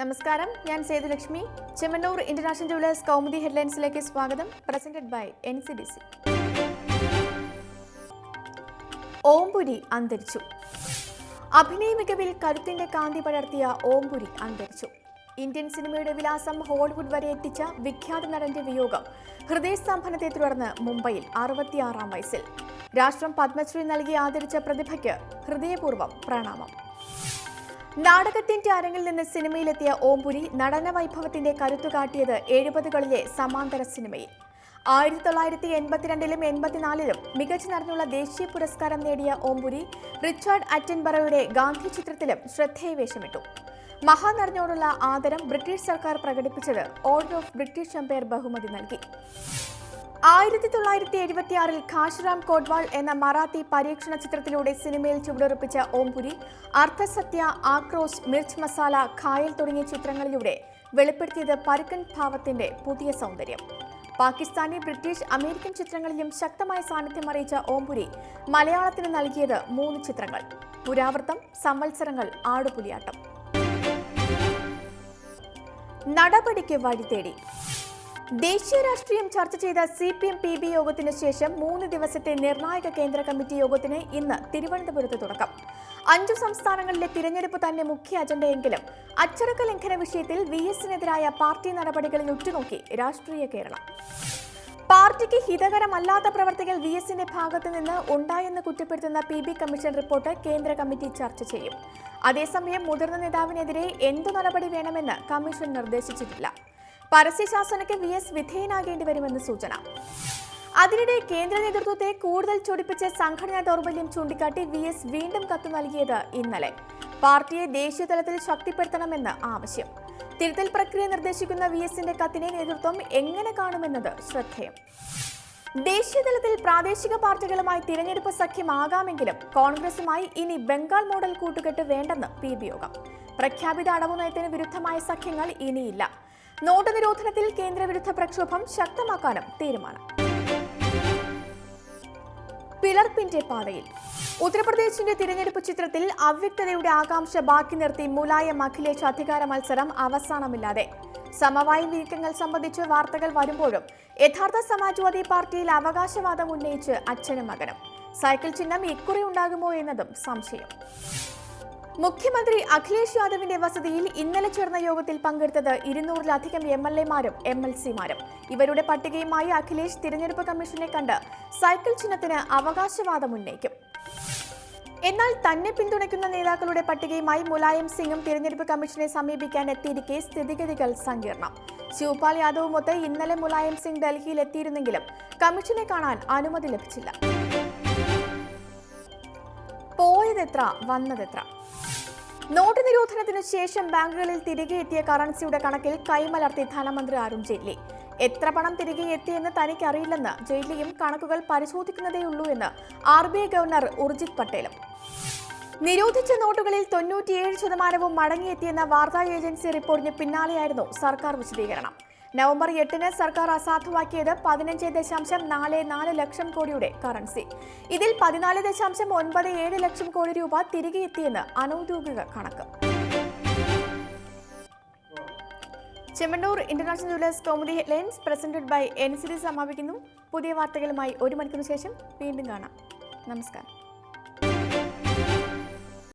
നമസ്കാരം, ഞാൻ Sethulakshmi. Chemmanur international jewellers Kaumudi ഹെഡ്ലൈൻസിലേക്ക് സ്വാഗതം. Presented by NCDC. ഓംപുരി അന്തരിച്ചു. അഭിനയ മികവിൽ കരുത്തിന്റെ കാന്തി പടർത്തിയ ഓംപുരി അന്തരിച്ചു. ഇന്ത്യൻ സിനിമയുടെ വിലാസം ഹോളിവുഡ് വരെ എത്തിച്ച വിഖ്യാത നടന്റെ വിയോഗം ഹൃദയസ്തംഭനത്തെ തുടർന്ന് മുംബൈയിൽ 66-ാം വയസ്സിൽ. രാഷ്ട്രം പത്മശ്രീ നൽകി ആദരിച്ച പ്രതിഭയ്ക്ക് ഹൃദയപൂർവ്വം പ്രണാമം. നാടകത്തിന്റെ അരങ്ങിൽ നിന്ന് സിനിമയിലെത്തിയ ഓംപുരി നടന വൈഭവത്തിന്റെ കരുത്തു കാട്ടിയത് 70കളിലെ സമാന്തര സിനിമയിൽ. 1982-ലും 84-ലും മികച്ച നടനുള്ള ദേശീയ പുരസ്കാരം നേടിയ ഓംപുരി റിച്ചാർഡ് അറ്റൻബറോയുടെ ഗാന്ധി ചിത്രത്തിലും ശ്രദ്ധേയ വേഷമിട്ടു. മഹാനടനോടുള്ള ആദരം ബ്രിട്ടീഷ് സർക്കാർ പ്രകടിപ്പിച്ചത് ഓർഡർ ഓഫ് ബ്രിട്ടീഷ് എംപയർ ബഹുമതി നൽകി. 1976-ൽ ഘാഷിറാം കോട്വാൾ എന്ന മറാത്തി പരീക്ഷണ ചിത്രത്തിലൂടെ സിനിമയിൽ ചുവടുറപ്പിച്ച ഓംപുരി അർത്ഥസത്യ, ആക്രോശ്, മിർച്ച് മസാല, ഖായൽ തുടങ്ങിയ ചിത്രങ്ങളിലൂടെ വെളിപ്പെടുത്തിയത് പരുക്കൻ ഭാവത്തിന്റെ പുതിയ സൗന്ദര്യം. പാകിസ്ഥാനി, ബ്രിട്ടീഷ്, അമേരിക്കൻ ചിത്രങ്ങളിലും ശക്തമായ സാന്നിധ്യം അറിയിച്ച ഓംപുരി മലയാളത്തിന് നൽകിയത് 3 ചിത്രങ്ങൾ: പുരാവൃത്തം, സംവത്സരങ്ങൾ, ആടുപുലിയാട്ടം. നടപടിക്ക് വഴിതേടി. ദേശീയ രാഷ്ട്രീയം ചർച്ച ചെയ്ത CPM PB യോഗത്തിന് ശേഷം 3 ദിവസത്തെ നിർണായക കേന്ദ്ര കമ്മിറ്റി യോഗത്തിന് ഇന്ന് തിരുവനന്തപുരത്ത് തുടക്കം. 5 സംസ്ഥാനങ്ങളിലെ തിരഞ്ഞെടുപ്പ് തന്നെ മുഖ്യ അജണ്ടയെങ്കിലും അച്ചടക്ക ലംഘന വിഷയത്തിൽ VS-നെതിരായ പാർട്ടി നടപടികളിൽ ഉറ്റുനോക്കി രാഷ്ട്രീയ കേരളം. പാർട്ടിക്ക് ഹിതകരമല്ലാത്ത പ്രവർത്തികൾ VS-ന്റെ ഭാഗത്തു നിന്ന് ഉണ്ടായെന്ന് കുറ്റപ്പെടുത്തുന്ന PB കമ്മീഷൻ റിപ്പോർട്ട് കേന്ദ്ര കമ്മിറ്റി ചർച്ച ചെയ്യും. അതേസമയം മുതിർന്ന നേതാവിനെതിരെ എന്തു നടപടി വേണമെന്ന് കമ്മീഷൻ നിർദ്ദേശിച്ചിട്ടില്ല. പരസ്യശാസനയ്ക്ക് VS വിധേയനാകേണ്ടി വരുമെന്ന് സൂചന. അതിനിടെ കേന്ദ്ര നേതൃത്വത്തെ കൂടുതൽ ചൊടിപ്പിച്ച് സംഘടനാ ദൗർബല്യം ചൂണ്ടിക്കാട്ടി VS വീണ്ടും കത്ത് നൽകിയത് ഇന്നലെ. പാർട്ടിയെ ദേശീയ തലത്തിൽ ശക്തിപ്പെടുത്തണമെന്ന് ആവശ്യം. തിരുത്തൽ പ്രക്രിയ നിർദ്ദേശിക്കുന്ന VS-ന്റെ കത്തിനെ നേതൃത്വം എങ്ങനെ കാണുമെന്നത് ശ്രദ്ധേയം. ദേശീയതലത്തിൽ പ്രാദേശിക പാർട്ടികളുമായി തിരഞ്ഞെടുപ്പ് സഖ്യമാകാമെങ്കിലും കോൺഗ്രസുമായി ഇനി ബംഗാൾ മോഡൽ കൂട്ടുകെട്ട് വേണ്ടെന്ന് PB യോഗം. പ്രഖ്യാപിത അടവു നയത്തിന് വിരുദ്ധമായ സഖ്യങ്ങൾ ഇനിയില്ല. നോട്ട് നിരോധനത്തിൽ കേന്ദ്രവിരുദ്ധ പ്രക്ഷോഭം ശക്തമാക്കാനും തീരുമാനം. പിളർപ്പിന്റെ പാതയിൽ. ഉത്തർപ്രദേശിന്റെ തിരഞ്ഞെടുപ്പ് ചിത്രത്തിൽ അവ്യക്തതയുടെ ആകാംക്ഷ ബാക്കി നിർത്തി മുലായം അഖിലേഷ് അധികാര മത്സരം അവസാനമില്ലാതെ. സമവായ നീക്കങ്ങൾ സംബന്ധിച്ച് വാർത്തകൾ വരുമ്പോഴും യഥാർത്ഥ സമാജ്വാദി പാർട്ടിയിൽ അവകാശവാദം ഉന്നയിച്ച് അച്ഛനും മകനും. സൈക്കിൾ ചിഹ്നം ഇക്കുറി ഉണ്ടാകുമോ എന്നതും സംശയം. മുഖ്യമന്ത്രി അഖിലേഷ് യാദവിന്റെ വസതിയിൽ ഇന്നലെ ചേർന്ന യോഗത്തിൽ പങ്കെടുത്തത് 200-ലധികം MLA-മാരും MLC-മാരും. ഇവരുടെ പട്ടികയുമായി അഖിലേഷ് തിരഞ്ഞെടുപ്പ് കമ്മീഷനെ കണ്ട് സൈക്കിൾ ചിഹ്നത്തിന് അവകാശവാദം ഉന്നയിക്കും. എന്നാൽ തന്നെ പിന്തുണയ്ക്കുന്ന നേതാക്കളുടെ പട്ടികയുമായി മുലായം സിംഗും തിരഞ്ഞെടുപ്പ് കമ്മീഷനെ സമീപിക്കാൻ എത്തിയിരിക്കെ സ്ഥിതിഗതികൾ സങ്കീർണം. ശിവപാൽ യാദവുമൊത്ത് ഇന്നലെ മുലായം സിംഗ് ഡൽഹിയിൽ എത്തിയിരുന്നെങ്കിലും കമ്മീഷനെ കാണാൻ അനുമതി ലഭിച്ചില്ല. പോയതെത്ര വന്നതെത്ര. നോട്ട് നിരോധനത്തിനു ശേഷം ബാങ്കുകളിൽ തിരികെ എത്തിയ കറൻസിയുടെ കണക്കിൽ കൈമലർത്തി ധനമന്ത്രി അരുൺ ജെയ്റ്റ്ലി. എത്ര പണം തിരികെ എത്തിയെന്ന് തനിക്കറിയില്ലെന്ന് ജെയ്റ്റ്ലിയും കണക്കുകൾ പരിശോധിക്കുന്നതേയുള്ളൂ എന്ന് RBI ഗവർണർ ഉർജിത് പട്ടേലും. നിരോധിച്ച നോട്ടുകളിൽ 97% മടങ്ങിയെത്തിയെന്ന വാർത്താ ഏജൻസി റിപ്പോർട്ടിന് പിന്നാലെയായിരുന്നു സർക്കാർ വിശദീകരണം. നവംബർ 8-ന് സർക്കാർ അസാധുവാക്കിയത് 15.44 ലക്ഷം കോടിയുടെ കറൻസി. ഇതിൽ 14.97 ലക്ഷം കോടി രൂപ തിരികെ എത്തിയെന്ന് അനൌദ്യോഗിക കണക്ക്. Chemmanur international jewellers Kaumudi headlines presented by NCDC സമാപിക്കുന്നു. പുതിയ വാർത്തകളുമായി 1 മണിക്കൂറിന് ശേഷം വീണ്ടും കാണാം. നമസ്കാരം.